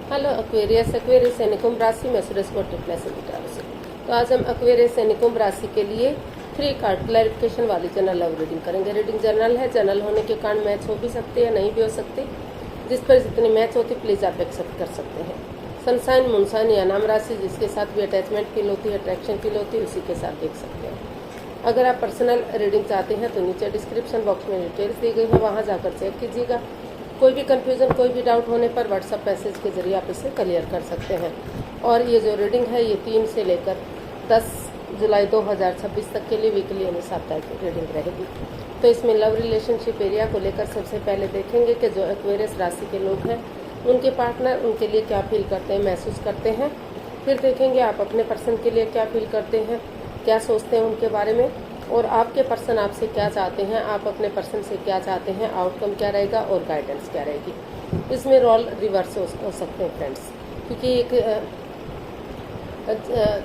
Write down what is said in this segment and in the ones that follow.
Hello Aquarius यानी कुंभ राशि में सुरेश को ट्रिप्लेस से। तो आज हम एक्वेरियस यानी कुंभ राशि के लिए 3 कार्ड क्लैरिफिकेशन वाली जनरल लव रीडिंग करेंगे। रीडिंग जनरल है, जनरल होने के कारण मैच हो भी सकते हैं, नहीं भी हो सकते। जिस पर जितनी मैच होती प्लीज़ आप एक्सेप्ट कर सकते हैं। सनसाइन, मूनसाइन या नाम राशि जिसके साथ भी अटैचमेंट फील होती है, अट्रैक्शन फील होती है, उसी के साथ देख सकते हैं। अगर आप पर्सनल रीडिंग चाहते हैं तो नीचे डिस्क्रिप्शन बॉक्स में डिटेल्स दी गई है, वहाँ जाकर चेक कीजिएगा। कोई भी कन्फ्यूज़न, कोई भी डाउट होने पर व्हाट्सएप मैसेज के जरिए आप इसे क्लियर कर सकते हैं। और ये जो रीडिंग है ये 3 से लेकर 10 जुलाई 2026 तक के लिए वीकली यानी साप्ताहिक रीडिंग रहेगी। तो इसमें लव रिलेशनशिप एरिया को लेकर सबसे पहले देखेंगे कि जो एक्वेरियस राशि के लोग हैं उनके पार्टनर उनके लिए क्या फील करते हैं, महसूस करते हैं। फिर देखेंगे आप अपने पर्सन के लिए क्या फील करते हैं, क्या सोचते हैं उनके बारे में, और आपके पर्सन आपसे क्या चाहते हैं, आप अपने पर्सन से क्या चाहते हैं, आउटकम क्या रहेगा और गाइडेंस क्या रहेगी। इसमें रोल रिवर्स हो सकते हैं फ्रेंड्स, क्योंकि एक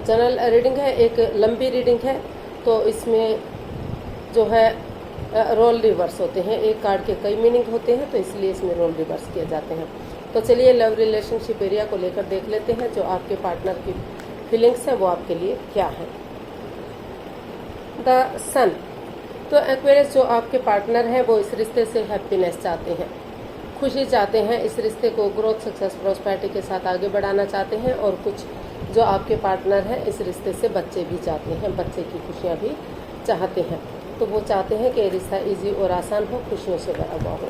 जनरल रीडिंग है, एक लंबी रीडिंग है, तो इसमें जो है रोल रिवर्स होते हैं। एक कार्ड के कई मीनिंग होते हैं, तो इसलिए इसमें रोल रिवर्स किए जाते हैं। तो चलिए लव रिलेशनशिप एरिया को लेकर देख लेते हैं, जो आपके पार्टनर की फीलिंग्स हैं वो आपके लिए क्या है। द सन। तो एक्वेरियस जो आपके पार्टनर है वो इस रिश्ते से हैप्पीनेस चाहते हैं, खुशी चाहते हैं, इस रिश्ते को ग्रोथ, सक्सेस, प्रॉस्पेरिटी के साथ आगे बढ़ाना चाहते हैं। और कुछ जो आपके पार्टनर है इस रिश्ते से बच्चे भी चाहते हैं, बच्चे की खुशियाँ भी चाहते हैं। तो वो चाहते हैं कि रिश्ता इजी और आसान हो, खुशियों से भरा हुआ हो।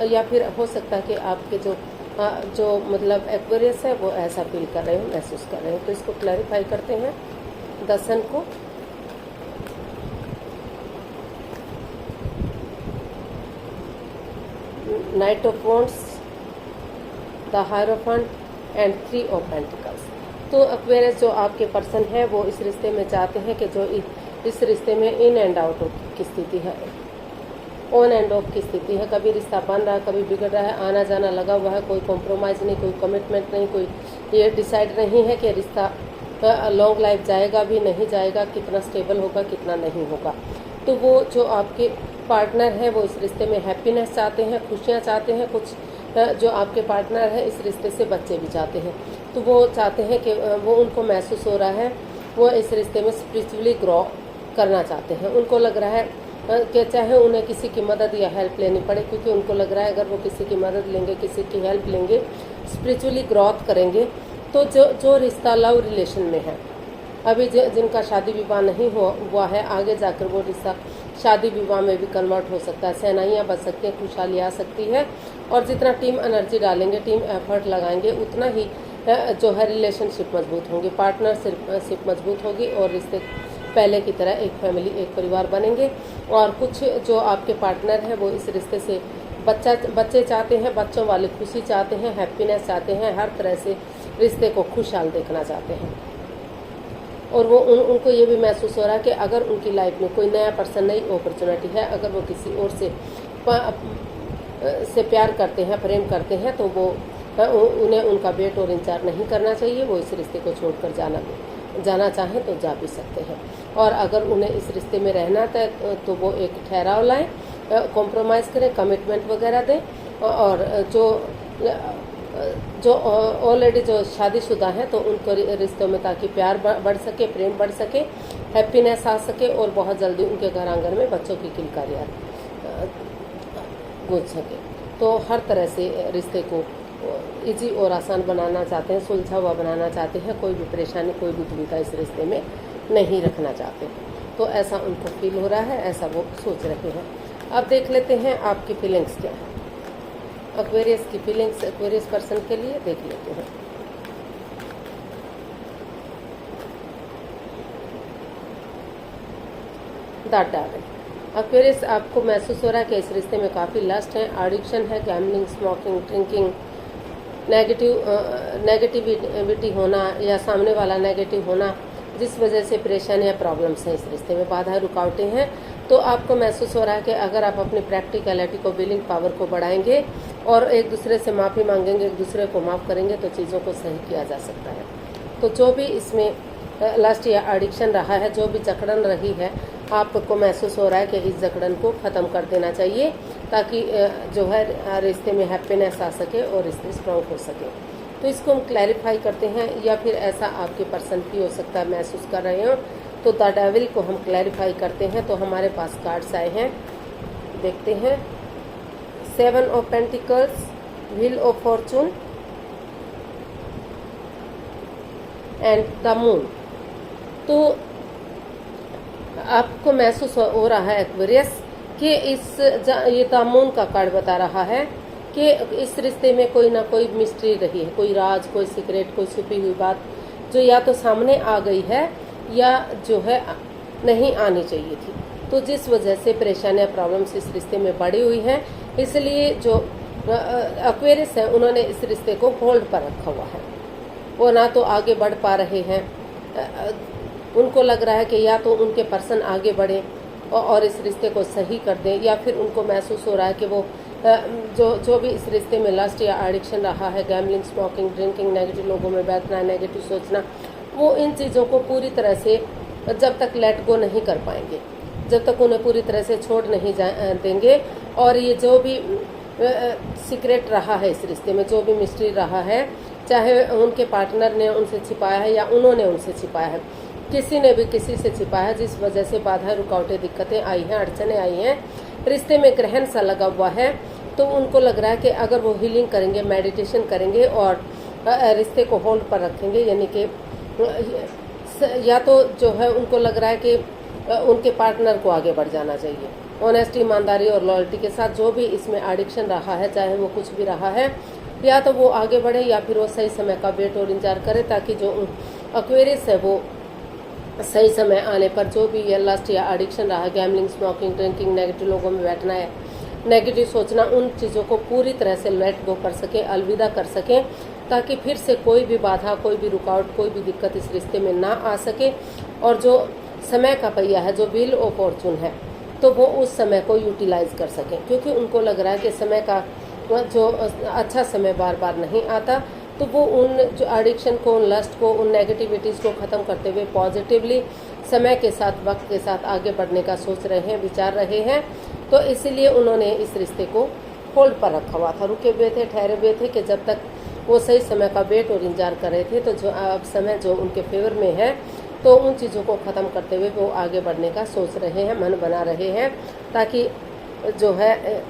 या फिर हो सकता है कि आपके जो मतलब एक्वेरियस है वो ऐसा फील कर रहे हो, महसूस कर रहे हो। तो इसको क्लैरिफाई करते हैं द सन को। Night of wands, the hierophant and 3 of pentacles. तो एक्वेरियस जो आपके पर्सन है वो इस रिश्ते में चाहते हैं कि जो इस रिश्ते में इन एंड आउट की स्थिति है, ऑन एंड ऑफ की स्थिति है। कभी रिश्ता बन रहा है, कभी बिगड़ रहा है, आना जाना लगा हुआ है, कोई कॉम्प्रोमाइज़ नहीं, कोई कमिटमेंट नहीं, कोई ये डिसाइड नहीं है कि रिश्ता लॉन्ग लाइफ जाएगा भी नहीं जाएगा, कितना स्टेबल होगा, कितना नहीं होगा। तो वो जो आपके पार्टनर है वो इस रिश्ते में हैप्पीनेस चाहते हैं, खुशियाँ चाहते हैं। कुछ जो आपके पार्टनर है इस रिश्ते से बच्चे भी चाहते हैं। तो वो चाहते हैं कि वो उनको महसूस हो रहा है वो इस रिश्ते में स्पिरिचुअली ग्रो करना चाहते हैं। उनको लग रहा है कि चाहे उन्हें किसी की मदद या हेल्प लेनी पड़े, क्योंकि उनको लग रहा है अगर वो किसी की मदद लेंगे, किसी की हेल्प लेंगे, स्पिरिचुअली ग्रोथ करेंगे, तो जो रिश्ता लव रिलेशन में है, अभी जिनका शादी विवाह नहीं हुआ है, आगे जाकर वो रिश्ता शादी विवाह में भी कन्वर्ट हो सकता है, सहनाइयाँ बच सकती हैं, खुशहाली आ सकती है। और जितना टीम एनर्जी डालेंगे, टीम एफर्ट लगाएंगे, उतना ही जो है रिलेशनशिप मजबूत होंगे, पार्टनरशिप मजबूत होगी और रिश्ते पहले की तरह एक फैमिली, एक परिवार बनेंगे। और कुछ जो आपके पार्टनर है वो इस रिश्ते से बच्चे चाहते हैं, बच्चों वाली खुशी चाहते हैं, हैप्पीनेस चाहते हैं, हर तरह से रिश्ते को खुशहाल देखना चाहते हैं। और वो उनको ये भी महसूस हो रहा है कि अगर उनकी लाइफ में कोई नया पर्सन, नई अपॉर्चुनिटी है, अगर वो किसी और से प्यार करते हैं, प्रेम करते हैं, तो वो उन्हें उनका वेट और इंतजार नहीं करना चाहिए। वो इस रिश्ते को छोड़कर जाना चाहें तो जा भी सकते हैं। और अगर उन्हें इस रिश्ते में रहना है तो वो एक ठहराव लाएं, कॉम्प्रोमाइज़ करें, कमिटमेंट वगैरह दें। और जो ऑलरेडी जो शादीशुदा हैं तो उनको रिश्तों में ताकि प्यार बढ़ सके, प्रेम बढ़ सके, हैप्पीनेस आ सके और बहुत जल्दी उनके घर आंगन में बच्चों की किलकारियाँ गूंज सके। तो हर तरह से रिश्ते को इजी और आसान बनाना चाहते हैं, सुलझा हुआ बनाना चाहते हैं, कोई भी परेशानी, कोई भी दुविधा इस रिश्ते में नहीं रखना चाहते। तो ऐसा उनको फील हो रहा है, ऐसा वो सोच रहे हैं। अब देख लेते हैं आपकी फीलिंग्स क्या है, एक्वेरियस की फीलिंग्स एक्वेरियस पर्सन के लिए देख लेते हैं। The Damon. एक्वेरियस आपको महसूस हो रहा है कि इस रिश्ते में काफ़ी लस्ट है, एडिक्शन है, गैम्बलिंग, स्मोकिंग, ड्रिंकिंग, नेगेटिविटी होना या सामने वाला नेगेटिव होना, जिस वजह से परेशानी या प्रॉब्लम्स हैं इस रिश्ते में, बाधा रुकावटें हैं। तो आपको महसूस हो रहा है कि अगर आप अपनी प्रैक्टिकलिटी को, विलिंग पावर को बढ़ाएंगे और एक दूसरे से माफ़ी मांगेंगे, एक दूसरे को माफ़ करेंगे तो चीज़ों को सही किया जा सकता है। तो जो भी इसमें लस्ट या एडिक्शन रहा है, जो भी जकड़न रही है, आपको महसूस हो रहा है कि इस जकड़न को ख़त्म कर देना चाहिए, ताकि जो है रिश्ते में हैप्पीनेस आ सके और रिश्ते स्ट्रॉन्ग हो सके। तो इसको हम क्लैरिफाई करते हैं, या फिर ऐसा आपके पर्सन भी हो सकता है महसूस कर रहे हो। तो द डेविल को हम क्लैरिफाई करते हैं। तो हमारे पास कार्ड्स आए हैं, देखते हैं। 7 of pentacles, wheel of Fortune and the moon. तो आपको महसूस हो रहा है एक्वेरियस कि ये द मून का कार्ड बता रहा है कि इस रिश्ते में कोई ना कोई मिस्ट्री रही है, कोई राज, कोई सीक्रेट, कोई छुपी हुई बात जो या तो सामने आ गई है या जो है नहीं आनी चाहिए थी। तो जिस वजह से परेशानियां, प्रॉब्लम्स इस रिश्ते में बढ़ी हुई हैं, इसलिए जो एक्वेरियस है उन्होंने इस रिश्ते को होल्ड पर रखा हुआ है। वो ना तो आगे बढ़ पा रहे हैं। उनको लग रहा है कि या तो उनके पर्सन आगे बढ़े और इस रिश्ते को सही कर दें, या फिर उनको महसूस हो रहा है कि वो जो भी इस रिश्ते में लस्ट या एडिक्शन रहा है, गैम्बलिंग, स्मोकिंग, ड्रिंकिंग, नेगेटिव लोगों में बैठना, नेगेटिव सोचना, वो इन चीज़ों को पूरी तरह से जब तक लेट गो नहीं कर पाएंगे, जब तक उन्हें पूरी तरह से छोड़ नहीं देंगे। और ये जो भी सीक्रेट रहा है इस रिश्ते में, जो भी मिस्ट्री रहा है, चाहे उनके पार्टनर ने उनसे छिपाया है या उन्होंने उनसे छिपाया है, किसी ने भी किसी से छिपाया है, जिस वजह से बाधाएं, रुकावटें, दिक्कतें आई हैं, अड़चने आई हैं, रिश्ते में ग्रहण सा लगा हुआ है। तो उनको लग रहा है कि अगर वो हीलिंग करेंगे, मेडिटेशन करेंगे और रिश्ते को होल्ड पर रखेंगे, यानी कि या तो जो है उनको लग रहा है कि उनके पार्टनर को आगे बढ़ जाना चाहिए, ऑनेस्टी, ईमानदारी और लॉयल्टी के साथ। जो भी इसमें एडिक्शन रहा है, चाहे वो कुछ भी रहा है, या तो वो आगे बढ़े या फिर वो सही समय का वेट और इंतजार करे, ताकि जो एक्वेरियस है वो सही समय आने पर जो भी ये लस्ट या एडिक्शन रहा, गैम्बलिंग, स्मोकिंग, ड्रिंकिंग, नेगेटिव लोगों में बैठना है, नेगेटिव सोचना, उन चीज़ों को पूरी तरह से लेट गो कर सके, अलविदा कर सके, ताकि फिर से कोई भी बाधा, कोई भी रुकावट, कोई भी दिक्कत इस रिश्ते में ना आ सके। और जो समय का पहिया है, जो व्हील ऑफ फॉर्चून है, तो वो उस समय को यूटिलाइज कर सकें, क्योंकि उनको लग रहा है कि समय का जो अच्छा समय बार बार नहीं आता। तो वो उन जो एडिक्शन को, उन लस्ट को, उन नेगेटिविटीज़ को ख़त्म करते हुए पॉजिटिवली समय के साथ, वक्त के साथ आगे बढ़ने का सोच रहे हैं, विचार रहे हैं। तो इसीलिए उन्होंने इस रिश्ते को होल्ड पर रखा हुआ था, रुके हुए थे, ठहरे हुए थे, कि जब तक वो सही समय का वेट और इंतजार कर रहे थे। तो जो अब समय जो उनके फेवर में है, तो उन चीज़ों को ख़त्म करते हुए वो आगे बढ़ने का सोच रहे हैं, मन बना रहे हैं, ताकि जो है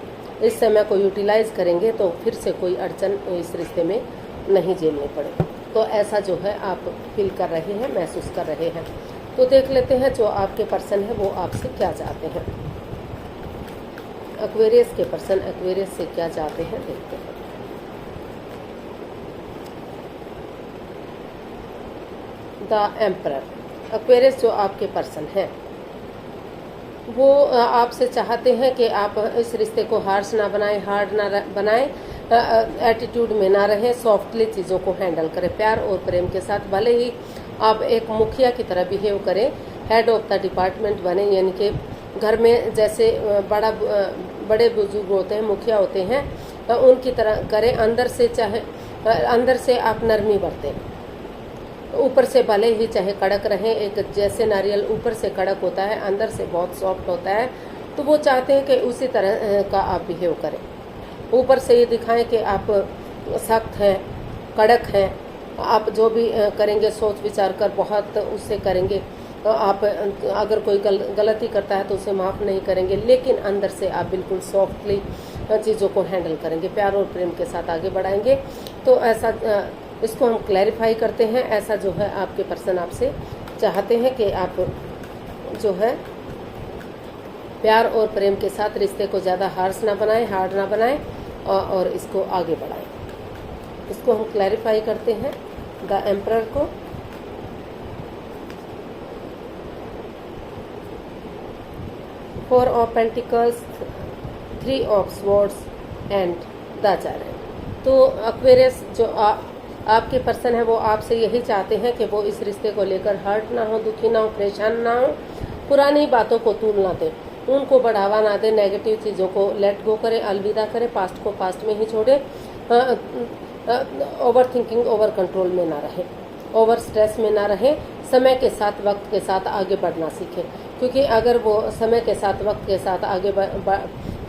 इस समय को यूटिलाइज करेंगे तो फिर से कोई अड़चन इस रिश्ते में नहीं झेलनी पड़े। तो ऐसा जो है आप फील कर रहे हैं, महसूस कर रहे हैं। तो देख लेते हैं जो आपके पर्सन है वो आपसे क्या चाहते हैं। एक्वेरियस के पर्सन एक्वेरियस से क्या चाहते हैं, देखते हैं। द एम्परर, एक्वेरियस जो आपके पर्सन है वो आपसे चाहते हैं कि आप इस रिश्ते को हार्श ना बनाएं, हार्ड ना बनाएं, एटीट्यूड में ना रहें, सॉफ्टली चीज़ों को हैंडल करें, प्यार और प्रेम के साथ। भले ही आप एक मुखिया की तरह बिहेव करें, हेड ऑफ द डिपार्टमेंट बने, यानी कि घर में जैसे बड़े बुजुर्ग होते हैं, मुखिया होते हैं, उनकी तरह करें। अंदर से आप नरमी बरतें, ऊपर से भले ही चाहे कड़क रहें, एक जैसे नारियल ऊपर से कड़क होता है, अंदर से बहुत सॉफ्ट होता है। तो वो चाहते हैं कि उसी तरह का आप बिहेव करें। ऊपर से ये दिखाएं कि आप सख्त हैं, कड़क हैं, आप जो भी करेंगे सोच विचार कर बहुत उससे करेंगे। तो आप अगर कोई गलती करता है तो उसे माफ़ नहीं करेंगे, लेकिन अंदर से आप बिल्कुल सॉफ्टली चीज़ों को हैंडल करेंगे, प्यार और प्रेम के साथ आगे बढ़ाएंगे। तो ऐसा इसको हम क्लैरिफाई करते हैं। ऐसा जो है आपके पर्सन आपसे चाहते हैं कि आप जो है प्यार और प्रेम के साथ रिश्ते को ज़्यादा हार्श ना बनाएं, हार्ड ना बनाएं, और इसको आगे बढ़ाएं। इसको हम क्लैरिफाई करते हैं द एम्परर को। Four of pentacles, 3 of swords and the chariot. तो एक्वेरियस जो आपके पर्सन है वो आपसे यही चाहते हैं कि वो इस रिश्ते को लेकर हर्ट ना हो, दुखी ना हो, परेशान ना हो, पुरानी बातों को तूल ना दे, उनको बढ़ावा ना दे, नेगेटिव चीज़ों को लेट गो करें, अलविदा करें, पास्ट को पास्ट में ही छोड़े, ओवर थिंकिंग, ओवर कंट्रोल में ना रहे, ओवर स्ट्रेस में ना रहे, समय के साथ, वक्त के साथ आगे बढ़ना सीखें। क्योंकि अगर वो समय के साथ, वक्त के साथ आगे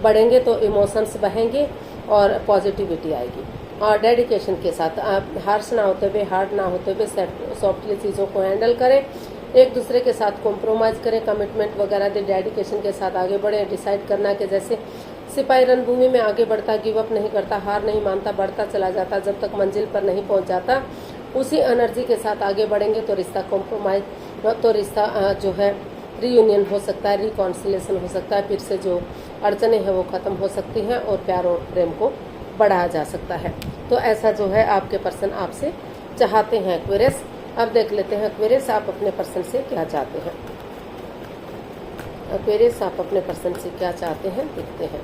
बढ़ेंगे तो इमोशंस बहेंगे और पॉजिटिविटी आएगी। और डेडिकेशन के साथ हार्श ना होते हुए, हार्ड ना होते हुए सॉफ्टली चीज़ों को हैंडल करें, एक दूसरे के साथ कॉम्प्रोमाइज़ करें, कमिटमेंट वगैरह दे, डेडिकेशन के साथ आगे बढ़ें। डिसाइड करना कि जैसे सिपाही रणभूमि में आगे बढ़ता, गिव अप नहीं करता, हार नहीं मानता, बढ़ता चला जाता जब तक मंजिल पर नहीं पहुंच जाता, उसी एनर्जी के साथ आगे बढ़ेंगे तो रिश्ता कॉम्प्रोमाइज, तो रिश्ता जो है रीयूनियन हो सकता है, रिकॉन्सिलेशन हो सकता है, फिर से जो अड़चने हैं वो ख़त्म हो सकती हैं और प्यार और प्रेम को बढ़ाया जा सकता है। तो ऐसा जो है आपके पर्सन आपसे चाहते हैं एक्वेरियस। अब देख लेते हैं एक्वेरियस आप अपने पर्सन से क्या चाहते हैं। एक्वेरियस आप अपने पर्सन से क्या चाहते हैं, देखते हैं।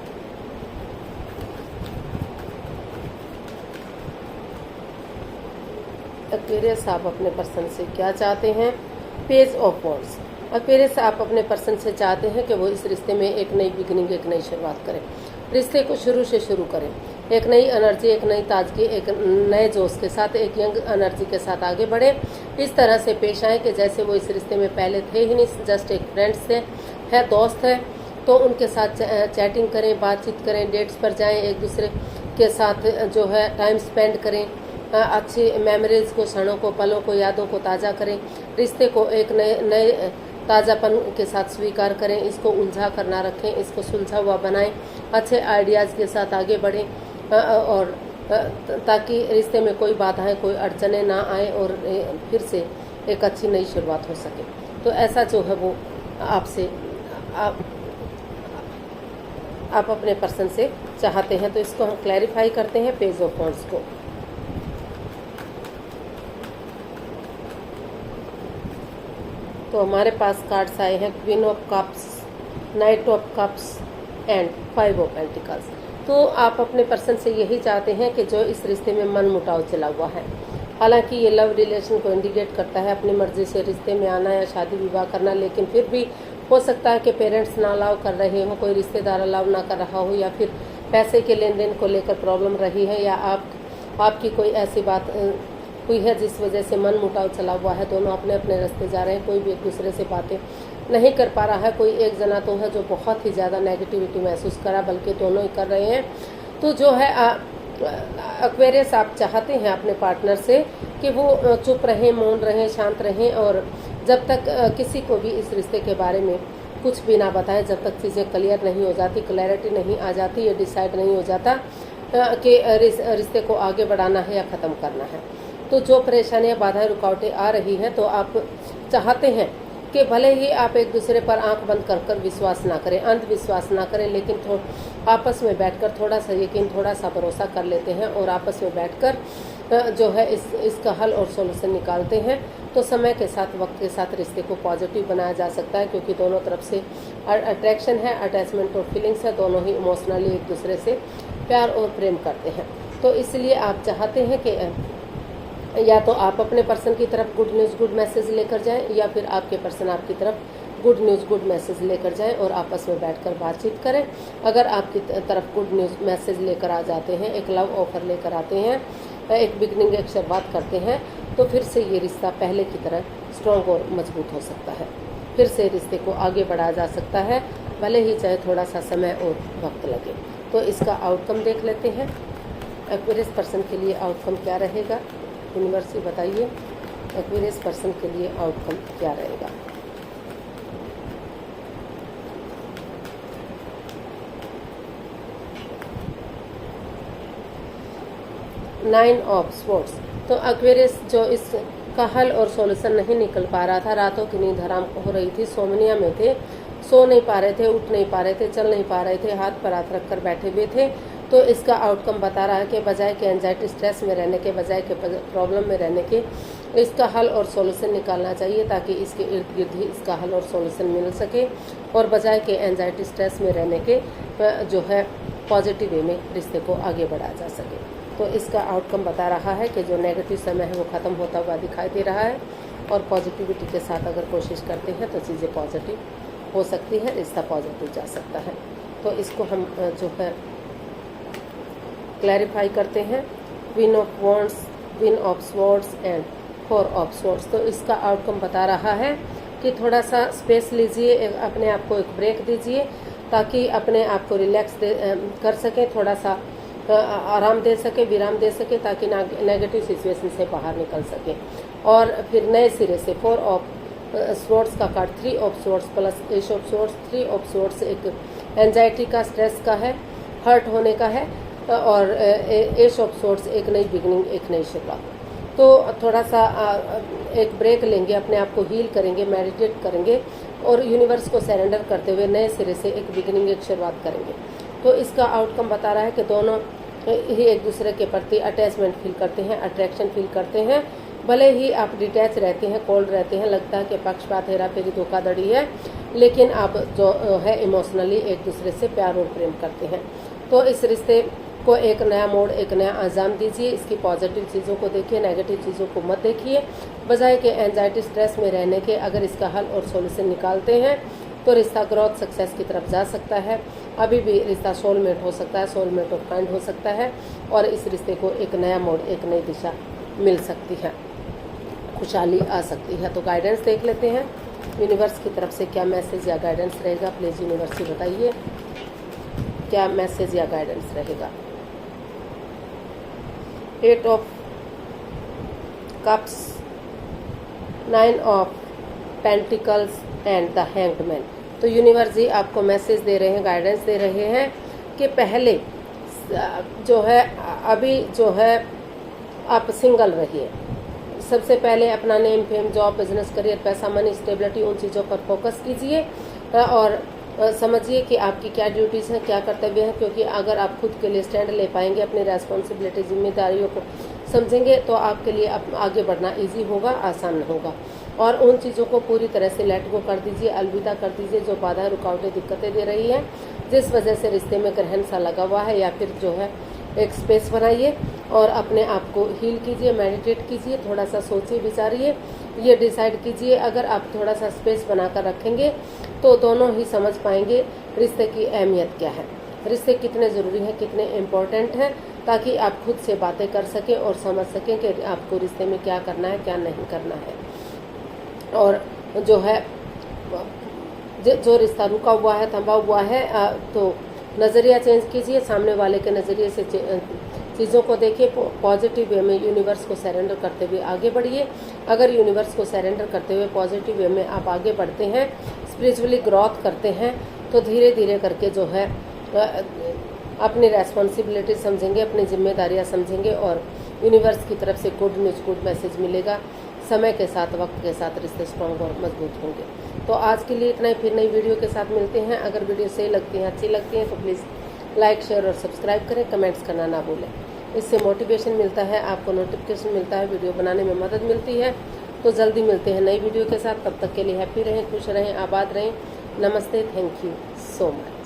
एक्वेरियस आप अपने पर्सन से क्या चाहते हैं, पेज ऑफ वॉन्ड्स। एक्वेरियस आप अपने पर्सन से चाहते हैं कि वो इस रिश्ते में एक नई बिगिनिंग, एक नई शुरुआत करें, रिश्ते को शुरू से शुरू करें, एक नई एनर्जी, एक नई ताजगी, एक नए जोश के साथ, एक यंग एनर्जी के साथ आगे बढ़े। इस तरह से पेश आए कि जैसे वो इस रिश्ते में पहले थे ही नहीं, जस्ट एक फ्रेंड्स है, दोस्त है। तो उनके साथ चैटिंग करें, बातचीत करें, डेट्स पर जाएं, एक दूसरे के साथ जो है टाइम स्पेंड करें, अच्छी मेमोरीज को, क्षणों को, पलों को, यादों को ताज़ा करें, रिश्ते को एक नए ताज़ापन के साथ स्वीकार करें, इसको उलझा कर ना रखें, इसको सुलझा हुआ बनाएं, अच्छे आइडियाज़ के साथ आगे बढ़ें और ताकि रिश्ते में कोई बाधाएं, कोई अड़चने ना आए और फिर से एक अच्छी नई शुरुआत हो सके। तो ऐसा जो है वो आपसे आप अपने पर्सन से चाहते हैं। तो इसको हम क्लैरिफाई करते हैं पेज ऑफ वॉन्ड्स को। तो हमारे पास कार्ड्स आए हैं queen of cups, night of cups and 5 of pentacles. तो आप अपने पर्सन से यही चाहते हैं कि जो इस रिश्ते में मन मुटाव चला हुआ है, हालांकि ये लव रिलेशन को इंडिकेट करता है, अपनी मर्जी से रिश्ते में आना या शादी विवाह करना, लेकिन फिर भी हो सकता है कि पेरेंट्स ना अलाउ कर रहे हो, कोई रिश्तेदार अलाउ ना कर रहा हो, या फिर पैसे के लेन देन को लेकर प्रॉब्लम रही है, या आपकी कोई ऐसी बात हुई है जिस वजह से मन मुटाव चला हुआ है, दोनों अपने अपने रास्ते जा रहे हैं, कोई भी एक दूसरे से बातें नहीं कर पा रहा है। कोई एक जना तो है जो बहुत ही ज़्यादा नेगेटिविटी महसूस करा, बल्कि दोनों ही कर रहे हैं। तो जो है एक्वेरियस आप चाहते हैं अपने पार्टनर से कि वो चुप रहें, मौन रहें, शांत रहें, और जब तक किसी को भी इस रिश्ते के बारे में कुछ भी ना बताएं, जब तक चीज़ें क्लियर नहीं हो जाती, क्लैरिटी नहीं आ जाती, ये डिसाइड नहीं हो जाता कि रिश्ते को आगे बढ़ाना है या ख़त्म करना है। तो जो परेशानियां, बाधाएं, रुकावटें आ रही हैं, तो आप चाहते हैं कि भले ही आप एक दूसरे पर आंख बंद कर विश्वास ना करें, अंधविश्वास ना करें, लेकिन आपस में बैठकर थोड़ा सा यकीन, थोड़ा सा भरोसा कर लेते हैं और आपस में बैठकर जो है इसका हल और सॉल्यूशन निकालते हैं। तो समय के साथ, वक्त के साथ रिश्ते को पॉजिटिव बनाया जा सकता है, क्योंकि दोनों तरफ से अट्रैक्शन है, अटैचमेंट और फीलिंग्स है, दोनों ही इमोशनली एक दूसरे से प्यार और प्रेम करते हैं। तो इसलिए आप चाहते हैं कि या तो आप अपने पर्सन की तरफ गुड न्यूज़, गुड मैसेज लेकर जाएं, या फिर आपके पर्सन आपकी तरफ गुड न्यूज़, गुड मैसेज लेकर जाएं और आपस में बैठकर बातचीत करें। अगर आपकी तरफ गुड न्यूज़ मैसेज लेकर आ जाते हैं, एक लव ऑफर लेकर आते हैं, एक बिगनिंग, एक शुरुआत करते हैं, तो फिर से ये रिश्ता पहले की तरह स्ट्रॉन्ग और मजबूत हो सकता है। फिर से रिश्ते को आगे बढ़ाया जा सकता है, भले ही चाहे थोड़ा सा समय और वक्त लगे। तो इसका आउटकम देख लेते हैं। एक्वेरियस पर्सन के लिए आउटकम क्या रहेगा, यूनिवर्स बताइए एक्वेरियस पर्सन के लिए आउटकम क्या रहेगा। Nine of swords. तो एक्वेरियस जो इसका हल और सॉल्यूशन नहीं निकल पा रहा था, रातों की नींद हराम हो रही थी, सोमनिया में थे, सो नहीं पा रहे थे, उठ नहीं पा रहे थे, चल नहीं पा रहे थे, हाथ पर हाथ रखकर बैठे हुए थे। तो इसका आउटकम बता रहा है कि बजाय के एंजाइटी, स्ट्रेस में रहने के, बजाय के प्रॉब्लम में रहने के, इसका हल और सॉल्यूशन निकालना चाहिए, ताकि इसके इर्द गिर्द ही इसका हल और सॉल्यूशन मिल सके, और बजाय के एंजाइटी, स्ट्रेस में रहने के जो है पॉजिटिव वे में रिश्ते को आगे बढ़ाया जा सके। तो इसका आउटकम बता रहा है कि जो नेगेटिव समय है वो ख़त्म होता हुआ दिखाई दे रहा है, और पॉजिटिविटी के साथ अगर कोशिश करते हैं तो चीज़ें पॉजिटिव हो सकती है, रिश्ता पॉजिटिव जा सकता है। तो इसको हम जो है क्लैरिफाई करते हैं। Queen of wands, queen of swords and 4 of swords. तो इसका आउटकम बता रहा है कि थोड़ा सा स्पेस लीजिए, अपने आप को एक ब्रेक दीजिए ताकि अपने आप को रिलैक्स कर सकें, थोड़ा सा आराम दे सके, विराम दे सके, ताकि नेगेटिव सिचुएशन से बाहर निकल सके। और फिर नए सिरे से 4 ऑफ स्वॉर्ड्स का card, 3 of swords plus S of swords. 3 of swords एक एंजाइटी का, स्ट्रेस का है, हर्ट होने का है, और एस ऑफ स्वॉर्ड्स एक नई बिगनिंग, एक नई शुरुआत। तो थोड़ा सा एक ब्रेक लेंगे, अपने आप को हील करेंगे, मेडिटेट करेंगे और यूनिवर्स को सरेंडर करते हुए नए सिरे से एक बिगिनिंग, एक शुरुआत करेंगे। तो इसका आउटकम बता रहा है कि दोनों ही एक दूसरे के प्रति अटैचमेंट फील करते हैं, अट्रैक्शन फील करते हैं। भले ही आप डिटैच रहते हैं, कोल्ड रहते हैं, लगता है कि पक्षपात, हेरा फेरी, धोखाधड़ी है, लेकिन आप जो है इमोशनली एक दूसरे से प्यार और प्रेम करते हैं। तो इस रिश्ते को एक नया मोड़, एक नया अंजाम दीजिए। इसकी पॉजिटिव चीज़ों को देखिए, नेगेटिव चीज़ों को मत देखिए। बजाय के एंजाइटी, स्ट्रेस में रहने के अगर इसका हल और सॉल्यूशन निकालते हैं तो रिश्ता ग्रोथ, सक्सेस की तरफ जा सकता है। अभी भी रिश्ता सोलमेट हो सकता है, सोलमेट ऑफ काइंड हो सकता है, और इस रिश्ते को एक नया मोड़, एक नई दिशा मिल सकती है, खुशहाली आ सकती है। तो गाइडेंस देख लेते हैं यूनिवर्स की तरफ से क्या मैसेज या गाइडेंस रहेगा। प्लीज़ यूनिवर्स से बताइए क्या मैसेज या गाइडेंस रहेगा। 8 of cups, 9 of pentacles and the hanged man. तो यूनिवर्स जी आपको मैसेज दे रहे हैं, गाइडेंस दे रहे हैं कि पहले जो है, अभी जो है आप सिंगल रहिए। सबसे पहले अपना name, fame, job, business, career, पैसा, मनी, स्टेबिलिटी, उन चीज़ों पर फोकस कीजिए और समझिए कि आपकी क्या ड्यूटीज़ हैं, क्या कर्तव्य हैं। क्योंकि अगर आप खुद के लिए स्टैंड ले पाएंगे, अपनी रेस्पॉन्सिबिलिटी, जिम्मेदारियों को समझेंगे, तो आपके लिए आगे बढ़ना इजी होगा, आसान होगा। और उन चीज़ों को पूरी तरह से लेट गो कर दीजिए, अलविदा कर दीजिए जो बाधा, रुकावटें, दिक्कतें दे रही हैं, जिस वजह से रिश्ते में ग्रहण सा लगा हुआ है, या फिर जो है एक स्पेस बनाइए और अपने आप को हील कीजिए, मेडिटेट कीजिए, थोड़ा सा सोचिए, विचारिए, ये डिसाइड कीजिए। अगर आप थोड़ा सा स्पेस बनाकर रखेंगे तो दोनों ही समझ पाएंगे रिश्ते की अहमियत क्या है, रिश्ते कितने ज़रूरी हैं, कितने इम्पोर्टेंट हैं, ताकि आप खुद से बातें कर सकें और समझ सकें कि आपको रिश्ते में क्या करना है, क्या नहीं करना है। और जो है जो रिश्ता रुका हुआ है, थमा हुआ है, तो नज़रिया चेंज कीजिए, सामने वाले के नज़रिए से चीज़ों को देखिए, पॉजिटिव वे में यूनिवर्स को सरेंडर करते हुए आगे बढ़िए। अगर यूनिवर्स को सरेंडर करते हुए पॉजिटिव वे में आप आगे बढ़ते हैं, स्पिरिचुअली ग्रोथ करते हैं, तो धीरे धीरे करके जो है अपनी रेस्पॉन्सिबिलिटी समझेंगे, अपनी जिम्मेदारियां समझेंगे और यूनिवर्स की तरफ से गुड न्यूज़, गुड मैसेज मिलेगा। समय के साथ, वक्त के साथ रिश्ते स्ट्रॉन्ग और मजबूत होंगे। तो आज के लिए इतना ही, फिर नई वीडियो के साथ मिलते हैं। अगर वीडियो सही लगती है, अच्छी लगती है, तो प्लीज़ लाइक, शेयर और सब्सक्राइब करें, कमेंट्स करना ना भूलें। इससे मोटिवेशन मिलता है, आपको नोटिफिकेशन मिलता है, वीडियो बनाने में मदद मिलती है। तो जल्दी मिलते हैं नई वीडियो के साथ। तब तक के लिए हैप्पी रहें, खुश रहें, आबाद रहें। नमस्ते, थैंक यू सो मच।